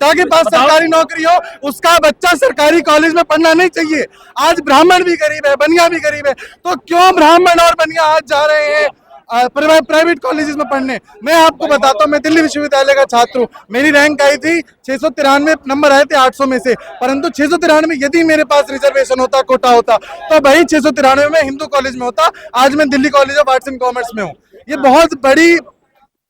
के पास सरकारी नौकरी हो, उसका बच्चा सरकारी कॉलेज में पढ़ना नहीं चाहिए। आज ब्राह्मण भी गरीब है, बनिया भी गरीब है, तो क्यों ब्राह्मण और बनिया आज जा रहे हैं प्राइवेट कॉलेजेस में पढ़ने। मैं आपको बताता हूँ, मैं दिल्ली विश्वविद्यालय का छात्र हूँ। मेरी रैंक आई थी 693 नंबर आए थे 800 में से, परंतु 693 यदि मेरे पास रिजर्वेशन होता, कोटा होता, तो भाई 693 में हिंदू कॉलेज में होता। आज मैं Delhi college of arts and commerce में हूँ। ये बहुत बड़ी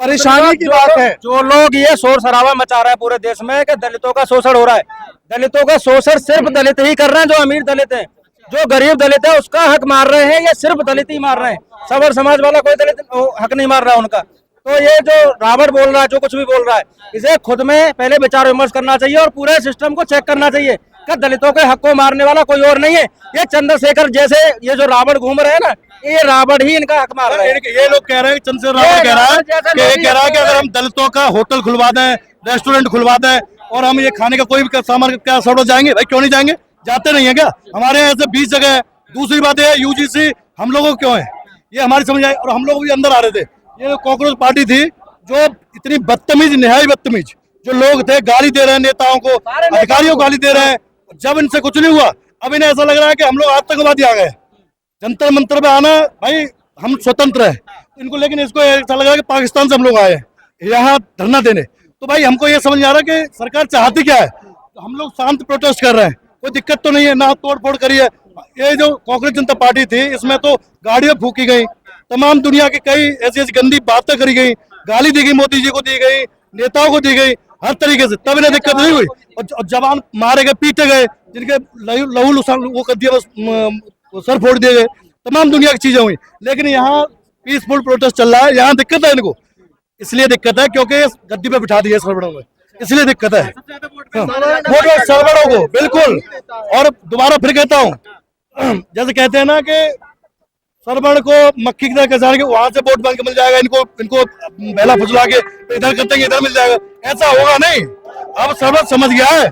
परेशानी की बात है। जो लोग ये शोर शराबा मचा रहे हैं पूरे देश में कि दलितों का शोषण हो रहा है, दलितों का शोषण सिर्फ दलित ही कर रहे हैं। जो अमीर दलित हैं, जो गरीब दलित है, उसका हक मार रहे हैं, ये सिर्फ दलित ही मार रहे हैं। सबर समाज वाला कोई दलित हक नहीं मार रहा है उनका। तो ये जो रावण बोल रहा है, जो कुछ भी बोल रहा है, इसे खुद में पहले विचार विमर्श करना चाहिए और पूरे सिस्टम को चेक करना चाहिए कि दलितों के हक को मारने वाला कोई और नहीं है। ये चंद्रशेखर जैसे ये जो रावण घूम रहे हैं ना, ये रावण ही इनका हक मार रहा है। ये लोग कह रहे हैं, चंद्रशेखर रावण कह रहा है कि अगर हम दलितों का होटल खुलवा दें, रेस्टोरेंट खुलवा दें और हम ये खाने का कोई भी सामान क्या सब जाएंगे? भाई क्यों नहीं जाएंगे? जाते नहीं है क्या? हमारे यहाँ से 20 जगह है। दूसरी बात है यूजीसी हम लोगों को क्यों है, ये हमारी समझ आई। और हम लोग भी अंदर आ रहे थे। ये कॉकरोच पार्टी थी जो इतनी बदतमीज, निहाई बदतमीज जो लोग थे, गाली दे रहे हैं नेताओं को, अधिकारियों को गाली दे रहे हैं। जब इनसे कुछ नहीं हुआ, अब इन्हें ऐसा लग रहा है कि हम लोग आतंकवादी आ गए। जंतर मंतर पे आना, भाई हम स्वतंत्र है इनको, लेकिन इसको ऐसा लग रहा है कि पाकिस्तान से हम लोग आए हैं यहाँ धरना देने। तो भाई हमको ये समझ आ रहा है कि सरकार चाहती क्या है। तो हम लोग शांत प्रोटेस्ट कर रहे हैं, कोई दिक्कत तो नहीं है, ना तोड़ फोड़ करी है। ये जो कांग्रेस जनता पार्टी थी, इसमें तो गाड़ियां फूकी गई, तमाम दुनिया की कई ऐसी ऐसी गंदी बातें करी गई, गाली दी गई, मोदी जी को दी गई, नेताओं को दी गई, हर तरीके से। तब इन्हें दिक्कत नहीं हुई। और जवान मारे गए, पीटे गए, जिनके लहू वो कर दिया, बस सर फोड़ दिए गए, तमाम दुनिया की चीजें हुई। लेकिन यहाँ पीसफुल प्रोटेस्ट चल रहा है। यहाँ दिक्कत है इनको, इसलिए दिक्कत है क्योंकि गद्दी पे बिठा दिए सरवड़ों में, इसलिए दिक्कत है। वोट सरवड़ों को बिल्कुल। और दोबारा फिर कहता हूँ, जैसे कहते हैं ना कि सरवण को मक्खी की तरह कसार के वहां से वोट बैंक मिल जाएगा, इनको बेला फुसला के इधर करते हैं, इधर मिल जाएगा, ऐसा होगा नहीं। अब सरवण समझ गया है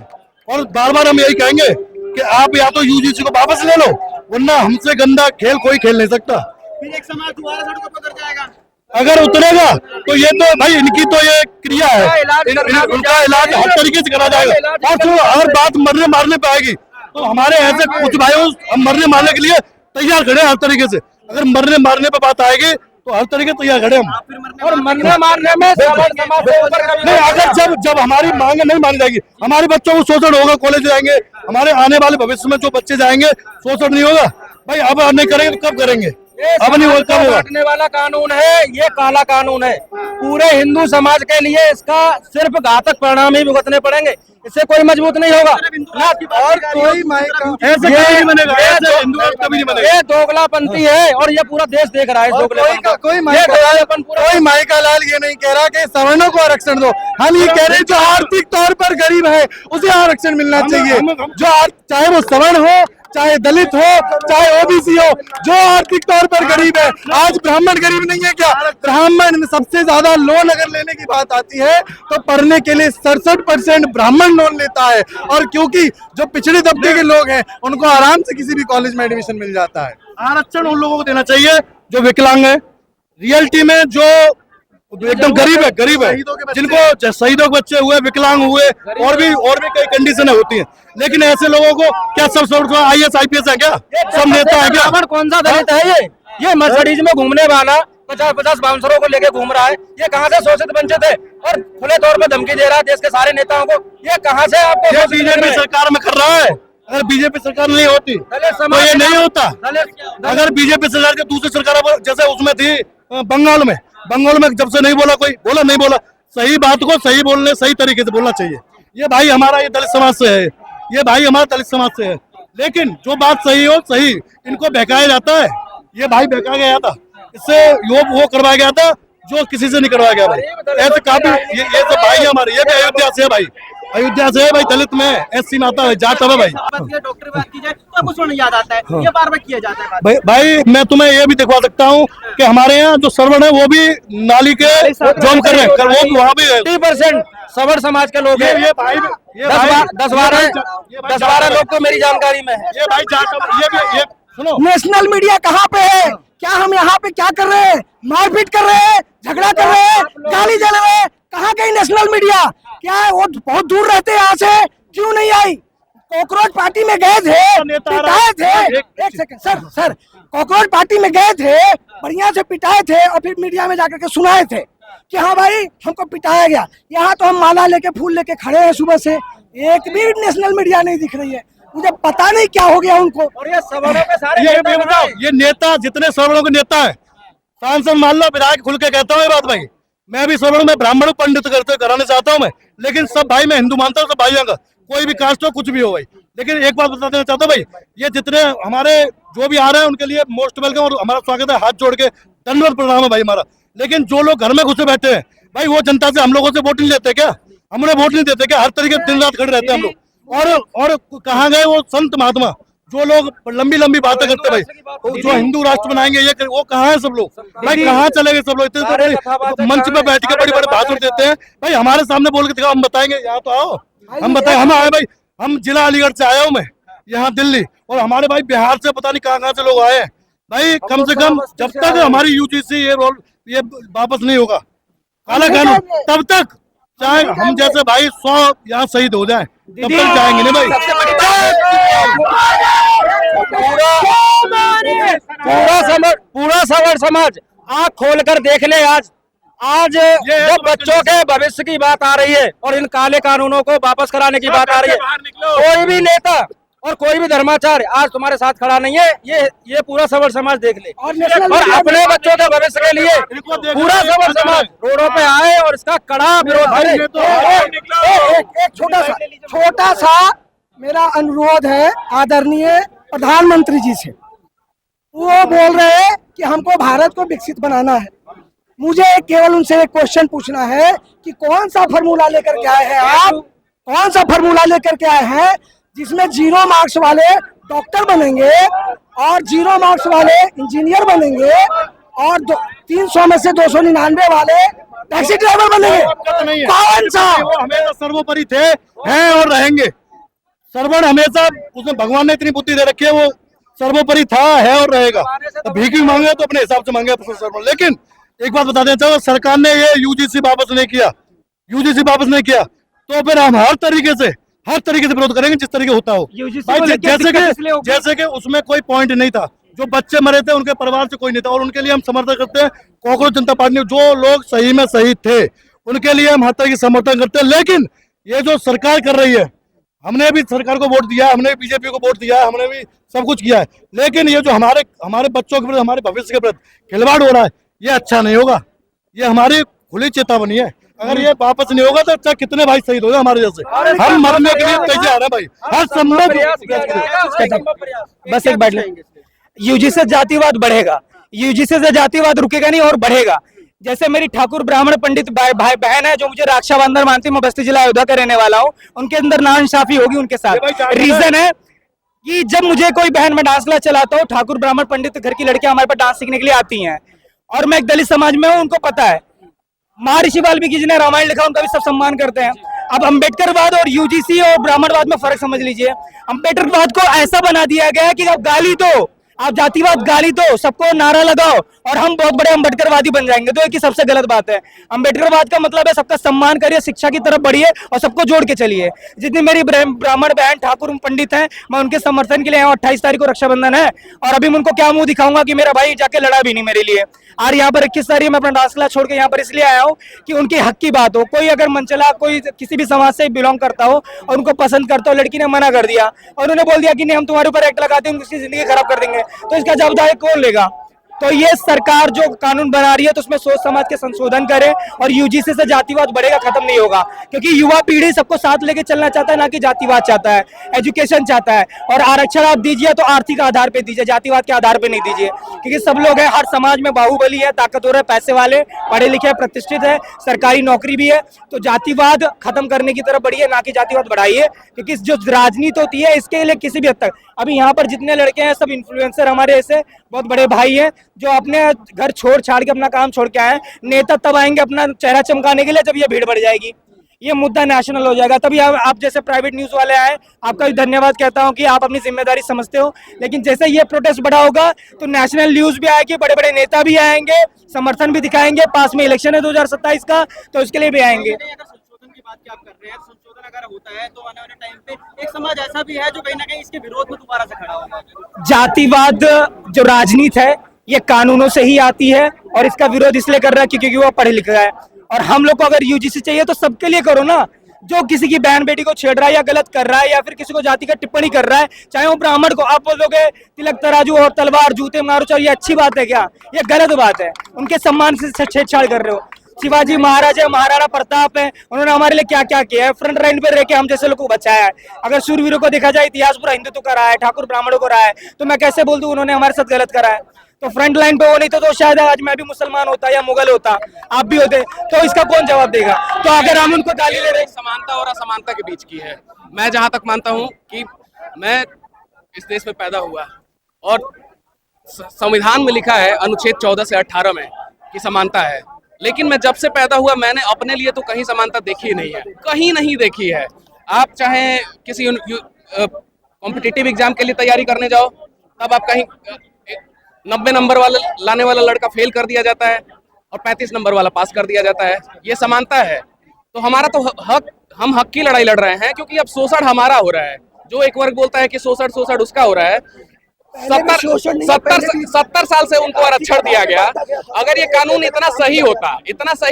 और बार बार हम यही कहेंगे कि आप या तो यूजीसी को वापस ले लो, वरना हमसे गंदा खेल कोई खेल नहीं सकता। फिर एक समाज दोबारा सड़कों पर उतर जाएगा। अगर उतरेगा तो ये तो भाई इनकी तो ये क्रिया है, उनका इलाज हर तरीके से करा जाएगा। और जो हर बात मरने मारने पे आएगी, तो हमारे ऐसे कुछ भाइयों हम मरने मारने के लिए तैयार खड़े हैं हर तरीके से। अगर मरने मारने पे बात आएगी तो हर तरीके तैयार खड़े हम। और मरने मारने में नहीं, अगर जब हमारी मांगे नहीं मानी जाएगी, हमारे बच्चों को शोषण होगा, कॉलेज जाएंगे, हमारे आने वाले भविष्य में जो बच्चे जाएंगे शोषण नहीं होगा। भाई अब नहीं करेंगे तो कब करेंगे? अब नहीं होगा। बांटने वाला कानून है, ये काला कानून है। पूरे हिंदू समाज के लिए इसका सिर्फ घातक परिणाम ही भुगतने पड़ेंगे, इससे कोई मजबूत नहीं होगा ना। और कोई ये दोगलापंथी है और ये पूरा देश देख रहा है। कोई माइका लाल ये नहीं कह रहा कि सवर्णों को आरक्षण दो। हम ये कह रहे हैं जो आर्थिक तौर पर गरीब है उसे आरक्षण मिलना चाहिए। जो चाहे वो सवर्ण हो, चाहे दलित हो, चाहे ओबीसी हो, जो आर्थिक तौर पर गरीब है। आज ब्राह्मण गरीब नहीं है क्या? ब्राह्मण में सबसे ज्यादा लोन अगर लेने की बात आती है तो पढ़ने के लिए 67% ब्राह्मण लोन लेता है। और क्योंकि जो पिछड़े तबके के लोग हैं उनको आराम से किसी भी कॉलेज में एडमिशन मिल जाता है। आरक्षण उन लोगों को देना चाहिए जो विकलांग है, रियलिटी में जो एकदम गरीब है, जिनको शहीदों के बच्चे हुए, विकलांग हुए, और भी कई कंडीशनें होती हैं। लेकिन ऐसे लोगों को क्या सब IAS IPS है क्या? सब नेता है क्या? कौन सा दलित है ये मर्सिडीज में घूमने वाला 50 बाउंसरों को लेके घूम रहा है। ये कहाँ से शोषित वंचित है और खुले तौर पर धमकी दे रहा है देश के सारे नेताओं को। ये कहाँ से आपको? ये बीजेपी सरकार में कर रहा है। अगर बीजेपी सरकार नहीं होती तो ये नहीं होता। अगर बीजेपी सरकार के दूसरी सरकार जैसे उसमें थी बंगाल में जब से नहीं बोला, कोई नहीं बोला। सही बात को सही बोलने, सही तरीके से बोलना चाहिए। ये भाई हमारा ये दलित समाज से है, ये भाई हमारा दलित समाज से है। लेकिन जो बात सही हो सही, इनको बहकाया जाता है। ये भाई बहकाया गया था, इससे वो करवाया गया था जो किसी से नहीं करवाया गया भाई। ऐसे काफी ये सब भाई हमारे, ये भी अयोध्या से है भाई, अयोध्या से है भाई, दलित में SC में आता है, जाता है भाई। डॉक्टर बात की जाए तो कुछ नहीं याद आता है, ये बार बार किया जाता है। भाई मैं तुम्हें ये भी दिखवा सकता हूँ कि हमारे यहाँ जो सरवण है वो भी नाली के जॉब कर रहे हैं, वो वहाँ भी 30% सवर्ण समाज के लोग हैं। ये भाई 10-12 लोग तो मेरी जानकारी में है। ये भाई ये सुनो, नेशनल मीडिया कहाँ पे है? क्या हम यहाँ पे क्या कर रहे हैं? मारपीट कर रहे हैं, झगड़ा कर रहे हैं, गाली दे रहे हैं? कहाँ गई नेशनल मीडिया? क्या वो बहुत दूर रहते हैं यहाँ से, क्यों नहीं आई? कॉकरोच पार्टी में गए थे, पिटाए थे। एक सेकंड सर, कॉकरोच पार्टी में गए थे, बढ़िया से पिटाए थे और फिर मीडिया में जाकर के सुनाए थे कि हाँ भाई हमको पिटाया गया। यहाँ तो हम माला लेके फूल लेके खड़े हैं सुबह से, एक भी नेशनल मीडिया नहीं दिख रही है। मुझे पता नहीं क्या हो गया उनको। और ये सवर्णों के सारे ये बताओ, ये नेता जितने सवर्णों के नेता है, सांसद मान लो, विधायक खुल के कहता हूँ ये बात भाई, मैं भी सवर्ण में ब्राह्मण पंडित करते कराने चाहता हूँ मैं, लेकिन सब भाई, मैं हिंदू मानता हूँ सब भाइयों का, कोई भी कास्ट हो कुछ भी हो भाई। लेकिन एक बात बता देना चाहता हूँ भाई, ये जितने हमारे जो भी आ रहे हैं उनके लिए मोस्ट वेलकम और हमारा स्वागत है, हाथ जोड़ के धन्यवाद प्रणाम है भाई हमारा। लेकिन जो लोग घर में घुसे बैठे हैं भाई, वो जनता से हम लोगों से वोट नहीं लेते क्या? हमने वोट नहीं देते क्या? हर तरीके दिन रात खड़े रहते हैं हम लोग। और कहाँ गए वो संत महात्मा जो लोग लंबी लंबी बातें करते भाई, जो हिंदू राष्ट्र बनाएंगे ये वो कहाँ है सब लोग भाई? कहाँ चले गए सब लोग? इतने मंच पे बैठ के बड़ी बड़ी भाषण देते हैं भाई, हमारे सामने बोल के दिखाओ, हम बताएंगे। यहाँ तो आओ, हम बताए, हम आए भाई, हम जिला अलीगढ़ से आया हूँ मैं यहाँ दिल्ली, और हमारे भाई बिहार से पता नहीं कहाँ से लोग आए हैं भाई। कम से कम जब तक हमारी यूजीसी ये वापस नहीं होगा काला कानून, तब तक चाहे हम जैसे भाई 100 यहाँ शहीद हो जाए तब तक जाएंगे नहीं भाई। पूरा सवर्ण समाज आँख खोलकर देख ले। आज जब बच्चों के भविष्य की बात आ रही है और इन काले कानूनों को वापस कराने की बात आ रही है, कोई भी नेता और कोई भी धर्माचार्य आज तुम्हारे साथ खड़ा नहीं है। ये पूरा सवर्ण समाज देख ले, और अपने बच्चों के भविष्य के लिए पूरा सवर्ण समाज रोडों पे आए और इसका कड़ा विरोध करे। एक छोटा सा मेरा अनुरोध है आदरणीय प्रधानमंत्री जी से। वो बोल रहे हैं कि हमको भारत को विकसित बनाना है। मुझे केवल उनसे एक क्वेश्चन पूछना है कि कौन सा फॉर्मूला लेकर के आए हैं आप? कौन सा फॉर्मूला लेकर के आए हैं जिसमें 0 मार्क्स वाले डॉक्टर बनेंगे और 0 मार्क्स वाले इंजीनियर बनेंगे और 300 में से 299 वाले टैक्सी ड्राइवर बनेंगे? कौन सा? वो हमेशा सर्वोपरि थे, हैं और रहेंगे। सर्वण हमेशा, उसमें भगवान ने इतनी बुद्धि दे रखी है, वो सर्वोपरि था, है और रहेगा। तो भीख भी मांगे तो अपने हिसाब से मांगे सर्वण। लेकिन एक बात बता देना चाहूँ, सरकार ने ये यूजीसी वापस नहीं किया, तो फिर हम हर तरीके से विरोध करेंगे जिस तरीके होता हो भाई। जैसे कि उसमें कोई पॉइंट नहीं था, जो बच्चे मरे थे उनके परिवार से कोई नहीं था, और उनके लिए हम समर्थन करते हैं। कांग्रेस जनता पार्टी, जो लोग सही में शहीद थे उनके लिए हम हर तरह की समर्थन करते हैं। लेकिन ये जो सरकार कर रही है, हमने भी सरकार को वोट दिया, हमने भी बीजेपी को वोट दिया, हमने भी सब कुछ किया है, लेकिन ये जो हमारे बच्चों के प्रति, हमारे भविष्य के प्रति खिलवाड़ हो रहा है, ये अच्छा नहीं होगा। ये हमारी खुली चेतावनी है। अगर ये वापस नहीं होगा तो अच्छा कितने भाई शहीद हो गए हमारे जैसे, हम मरने के लिए तैयार है भाई, हर संभव। बस एक बैठ यूजी से जातिवाद बढ़ेगा, यूजीसी से जातिवाद रुकेगा नहीं और बढ़ेगा। जैसे मेरी ठाकुर ब्राह्मण पंडित भाई बहन है जो मुझे रक्षाबंधन मानती, मैं बस्ती जिला अयोध्या का रहने वाला हूँ, उनके अंदर नाइंसाफी होगी उनके साथ। रीजन है कि जब मुझे कोई बहन में डांस क्लास चलाता हूँ, ठाकुर ब्राह्मण पंडित घर की लड़कियां हमारे पास डांस सीखने के लिए आती हैं, और मैं एक दलित समाज में हूँ, उनको पता है। महर्षि वाल्मीकि जी ने रामायण लिखा, उनका भी सब सम्मान करते हैं। अब अम्बेडकरवाद और यूजीसी और ब्राह्मणवाद में फर्क समझ लीजिए। अम्बेडकरवाद को ऐसा बना दिया गया है कि आप गाली दो, आप जातिवाद गाली दो, सबको नारा लगाओ और हम बहुत बड़े अम्बेडकरवादी बन जाएंगे, तो ये सबसे गलत बात है। अम्बेडकरवाद का मतलब है सबका सम्मान करिए, शिक्षा की तरफ बढ़िए और सबको जोड़ के चलिए। जितनी मेरी ब्राह्मण बहन ठाकुर पंडित हैं, मैं उनके समर्थन के लिए आया हूँ। 28 तारीख को रक्षाबंधन है और अभी मैं उनको क्या मुंह दिखाऊंगा कि मेरा भाई जाके लड़ा भी नहीं मेरे लिए। और यहाँ पर 21 तारीख में अपना डांस क्लास छोड़ के यहाँ पर इसलिए आया हूँ कि उनके हक की बात हो। कोई अगर मनचला कोई किसी भी समाज से बिलोंग करता हो और उनको पसंद करता हो, लड़की ने मना कर दिया और उन्होंने बोल दिया कि नहीं हम तुम्हारे ऊपर एक्ट लगाते हैं, उसकी जिंदगी खराब कर देंगे, तो इसका जवाबदारी कौन लेगा? तो ये सरकार जो कानून बना रही है तो उसमें सोच समझ के संशोधन करे और यूजीसी से जातिवाद बढ़ेगा, खत्म नहीं होगा। क्योंकि युवा पीढ़ी सबको साथ लेके चलना चाहता है, ना कि जातिवाद चाहता है। एजुकेशन चाहता है और आरक्षण आप दीजिए तो आर्थिक आधार पे दीजिए, जातिवाद के आधार पे नहीं दीजिए। क्योंकि सब लोग हैं, हर समाज में बाहुबली है, ताकतवर है, पैसे वाले, पढ़े लिखे, प्रतिष्ठित है, सरकारी नौकरी भी है। तो जातिवाद खत्म करने की तरफ बढ़िए, ना कि जातिवाद बढ़ाइए। क्योंकि जो राजनीति होती है इसके लिए किसी भी हद तक, अभी यहाँ पर जितने लड़के हैं सब इन्फ्लुएंसर हमारे ऐसे बहुत बड़े भाई हैं जो अपने घर छोड़ छाड़ के अपना काम छोड़ के आए। नेता तब आएंगे अपना चेहरा चमकाने के लिए जब ये भीड़ बढ़ जाएगी। ये मुद्दा नेशनल हो जाएगा। तभी आप जैसे प्राइवेट न्यूज वाले आए, आपका भी धन्यवाद कहता हूँ कि आप अपनी जिम्मेदारी समझते हो। लेकिन जैसे ये प्रोटेस्ट बढ़ा होगा तो नेशनल न्यूज भी आएगी, बड़े बड़े नेता भी आएंगे, समर्थन भी दिखाएंगे। पास में इलेक्शन है 2027 का, तो इसके लिए भी आएंगे। अगर संशोधन की बात की आप कर रहे हैं, संशोधन अगर होता है तो आने वाले टाइम पे एक समाज ऐसा भी है जो कहीं ना कहीं इसके विरोध में दोबारा से खड़ा होगा। जातिवाद जो राजनीति है ये कानूनों से ही आती है, और इसका विरोध इसलिए कर रहा है क्योंकि वो पढ़े लिखा है। और हम लोग को अगर यूजीसी चाहिए तो सबके लिए करो ना। जो किसी की बहन बेटी को छेड़ रहा है या गलत कर रहा है या फिर किसी को जाति का टिप्पणी कर रहा है, चाहे वो ब्राह्मण को, आप बोलोगे तिलक तराजू और तलवार जूते मारो चाहे, ये अच्छी बात है क्या? ये गलत बात है। उनके सम्मान से छेड़छाड़ कर रहे हो। शिवाजी महाराज है, महाराणा प्रताप है, उन्होंने हमारे लिए क्या क्या किया है, फ्रंट लाइन पे रह के हम जैसे लोग को बचाया है। अगर शूरवीरों को देखा जाए, इतिहास पूरा हिंदुत्व का रहा है, ठाकुर ब्राह्मणों को रहा है, तो मैं कैसे बोल दूं उन्होंने हमारे साथ गलत करा है? तो फ्रंट लाइन पे वो नहीं तो शायद आज मैं भी मुसलमान होता या मुगल होता, आप भी होते, तो इसका कौन जवाब देगा? तो अगर हम उनको गाली दे रहे हैं, समानता और असमानता के बीच की है। मैं जहां तक मानता हूं कि मैं इस देश में पैदा हुआ और संविधान में लिखा है अनुच्छेद 14 से 18 में कि समानता है, लेकिन मैं जब से पैदा हुआ मैंने अपने लिए तो कहीं समानता देखी ही नहीं है, कहीं नहीं देखी है। आप चाहे किसी कॉम्पिटिटिव एग्जाम के लिए तैयारी करने जाओ, तब आप कहीं 90 नंबर वाला लाने वाला लड़का फेल कर दिया जाता है और 35 नंबर वाला पास कर दिया जाता है। ये समानता है। तो हमारा तो हक, हम हक की लड़ाई लड़ रहे हैं, क्योंकि अब शोषण हमारा हो रहा है। जो एक वर्ग बोलता है कि शोषण उसका हो रहा है। 70 साल से उनको आरक्षण दिया गया। अगर ये कानून इतना सही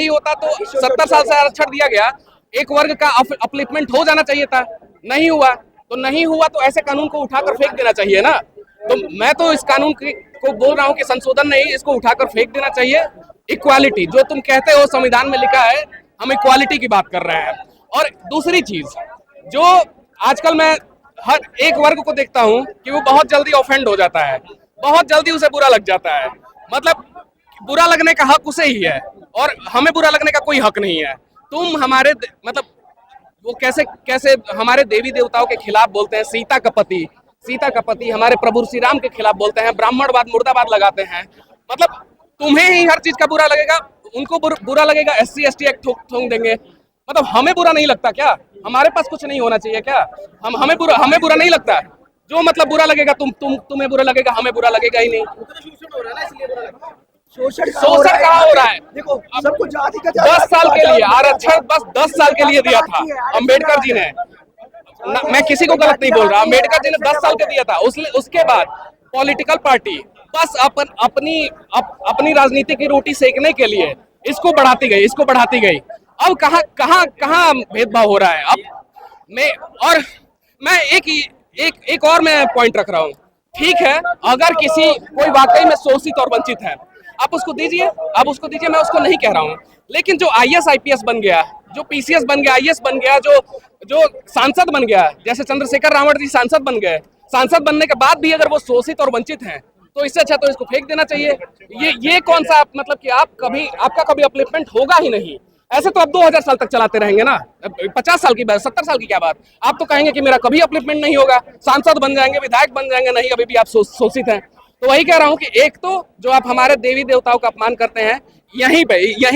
होता तो 70 साल से आरक्षण दिया गया, एक वर्ग का अपलिफ्टमेंट हो जाना चाहिए था। नहीं हुआ तो ऐसे कानून को उठाकर फेंक देना चाहिए ना। तो मैं तो इस कानून को बोल रहा हूँ कि संशोधन नहीं, इसको उठाकर फेंक देना चाहिए। इक्वालिटी जो तुम कहते हो संविधान में लिखा है, हम इक्वालिटी की बात कर रहे हैं। और दूसरी चीज जो आजकल मैं हर एक वर्ग को देखता हूं कि वो बहुत जल्दी ऑफेंड हो जाता है, बहुत जल्दी उसे बुरा लग जाता है। मतलब बुरा लगने का हक उसे ही है और हमें बुरा लगने का कोई हक नहीं है। तुम हमारे मतलब वो कैसे हमारे देवी देवताओं के खिलाफ बोलते हैं, सीता का पति हमारे प्रभु श्री राम के खिलाफ बोलते हैं, ब्राह्मणवाद मुर्दाबाद लगाते हैं। मतलब तुम्हें ही हर चीज का बुरा लगेगा, उनको बुरा लगेगा, SC ST एक्ट ठोक देंगे। मतलब हमें बुरा नहीं लगता क्या? हमारे पास कुछ नहीं होना चाहिए क्या? हमें बुरा नहीं लगता? जो मतलब बुरा लगेगा तुम्हें बुरा लगेगा, हमें बुरा लगेगा ही नहीं। शोषण कहाँ हो रहा है? देखो सबको 10 साल के लिए आरक्षण, बस 10 साल के लिए दिया था अम्बेडकर जी ने। मैं किसी को गलत नहीं बोल रहा, अम्बेडकर जी ने 10 साल के दिया था। उसके बाद पॉलिटिकल पार्टी बस अपनी राजनीति की रोटी सेकने के लिए इसको बढ़ाती गई। अब कहाँ भेदभाव हो रहा है? अब मैं एक और मैं पॉइंट रख रहा हूँ। ठीक है, अगर कोई वाकई में शोषित और वंचित है, आप उसको दीजिए, मैं उसको नहीं कह रहा हूँ। लेकिन जो IAS IPS बन गया, जो PCS बन गया, IAS बन गया, जो सांसद बन गया, जैसे चंद्रशेखर रावण जी सांसद बन गए, सांसद बनने के बाद भी अगर वो शोषित और वंचित हैं, तो इससे अच्छा तो इसको फेंक देना चाहिए। ये कौन सा मतलब कि आपका कभी अपलिफ्टमेंट होगा ही नहीं। ऐसे तो आप 2000 साल तक चलाते रहेंगे ना, 50 साल की बात, 70 साल की क्या बात? आप तो कहेंगे कि मेरा कभी अपलिफ्टमेंट नहीं होगा, सांसद बन जाएंगे, विधायक बन जाएंगे, नहीं अभी भी आप शोषित हैं। तो वही कह रहा हूँ कि एक तो जो आप हमारे देवी देवताओं का अपमान करते हैं, यहीं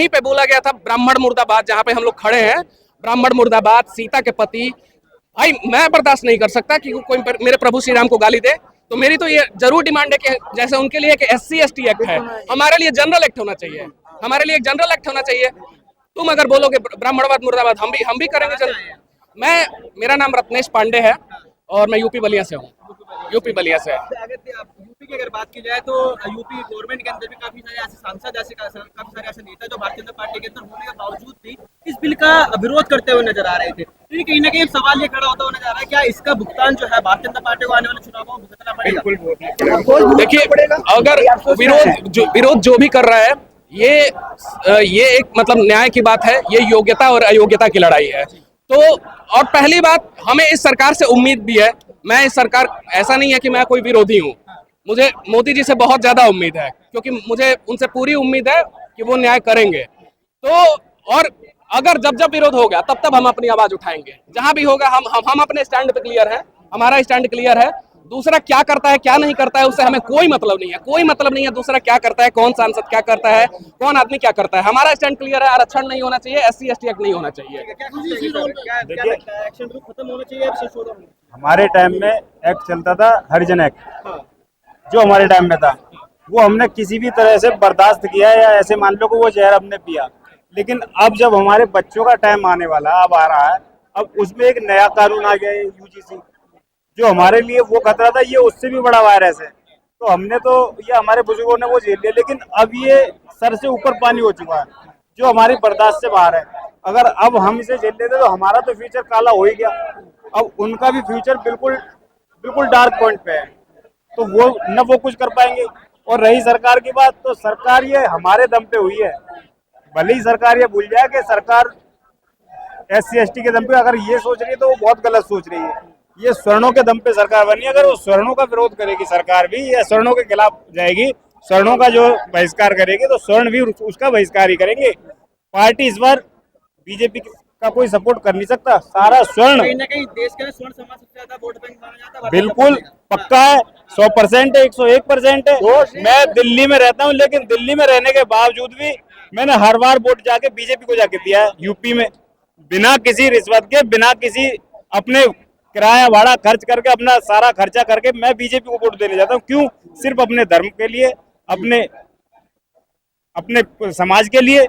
पे बोला गया था ब्राह्मण मुर्दाबाद, जहाँ पे हम लोग खड़े हैं, ब्राह्मण मुर्दाबाद, सीता के पति। भाई मैं बर्दाश्त नहीं कर सकता कि कोई मेरे प्रभु श्री राम को गाली दे। तो मेरी तो ये जरूर डिमांड है कि जैसे उनके लिए कि SC ST एक्ट है, हमारे लिए जनरल एक्ट होना चाहिए, हमारे लिए एक जनरल एक्ट होना चाहिए। तुम अगर बोलोगे ब्राह्मणवाद मुर्दाबाद, हम भी करेंगे। मेरा नाम रत्नेश पांडे है और मैं यूपी बलिया से हूँ। अगर यूपी की अगर बात की जाए तो यूपी गवर्नमेंट के अंदर भी काफी सारे ऐसे सांसद, काफी सारे ऐसे नेता जो भारतीय जनता पार्टी के अंदर होने के बावजूद भी इस बिल का विरोध करते हुए नजर आ रहे थे। तो कहीं ना कहीं सवाल ये खड़ा होता हुआ नजर आ रहा है, क्या इसका भुगतान जो है भारतीय जनता पार्टी को आने वाले चुनावों में भुगतना पड़ेगा? देखिए, अगर विरोध जो भी कर रहा है, ये एक मतलब न्याय की बात है, ये योग्यता और अयोग्यता की लड़ाई है। तो और पहली बात, हमें इस सरकार से उम्मीद भी है। मैं इस सरकार, ऐसा नहीं है कि मैं कोई विरोधी हूँ, मुझे मोदी जी से बहुत ज्यादा उम्मीद है, क्योंकि मुझे उनसे पूरी उम्मीद है कि वो न्याय करेंगे। तो और अगर जब विरोध होगा तब हम अपनी आवाज उठाएंगे, जहां भी होगा हम अपने स्टैंड पे क्लियर है, हमारा स्टैंड क्लियर है। दूसरा क्या करता है क्या नहीं करता है उससे हमें कोई मतलब नहीं है, कोई मतलब नहीं है दूसरा क्या करता है, कौन सांसद क्या करता है, कौन आदमी क्या करता है। हमारा स्टैंड क्लियर है, आरक्षण नहीं होना चाहिए, SC ST एक्ट नहीं होना चाहिए। क्या लगता है एक्शन ग्रुप खत्म होना चाहिए, संशोधन? हमारे टाइम में एक्ट चलता था हरिजन एक्ट, जो हमारे टाइम में था वो हमने किसी भी तरह से बर्दाश्त किया, या ऐसे मान लो कि वो जहर हमने पिया। लेकिन अब जब हमारे बच्चों का टाइम आने वाला अब आ रहा है, अब उसमें एक नया कानून आ गया है UGC, जो हमारे लिए वो खतरा था, ये उससे भी बड़ा वायरस है। तो हमने तो ये हमारे बुजुर्गों ने वो झेल लिया, लेकिन अब ये सर से ऊपर पानी हो चुका है, जो हमारी बर्दाश्त से बाहर है। अगर अब हम इसे झेल लेते तो हमारा तो फ्यूचर काला हो ही गया, अब उनका भी फ्यूचर बिल्कुल बिल्कुल डार्क पॉइंट पे है, तो वो न वो कुछ कर पाएंगे। और रही सरकार की बात, तो सरकार ये हमारे दम पे हुई है। भले ही सरकार ये भूल जाए कि सरकार SC ST के दम पे अगर ये सोच रही है तो वो बहुत गलत सोच रही है। ये स्वर्णों के दम पे सरकार बनी, अगर वो स्वर्णों का विरोध करेगी सरकार भी, या स्वर्णों के खिलाफ जाएगी, स्वर्णों का जो बहिष्कार करेगी, तो स्वर्ण भी उसका बहिष्कार ही करेंगे। पार्टी इस बार बीजेपी का कोई सपोर्ट कर नहीं सकता, सारा स्वर्ण कहीं ना कहीं देश के स्वर्ण समाज सबसे ज्यादा वोट बैंक माना जाता है। बिल्कुल पक्का है, 100% है, 101% है। मैं दिल्ली में रहता हूँ, लेकिन दिल्ली में रहने के बावजूद भी मैंने हर बार वोट जाके बीजेपी को जाके दिया है। यूपी में बिना किसी रिश्वत के, बिना किसी अपने किराया भाड़ा खर्च करके, अपना सारा खर्चा करके मैं बीजेपी को वोट देने जाता हूँ। क्यों? सिर्फ अपने धर्म के लिए, अपने अपने समाज के लिए,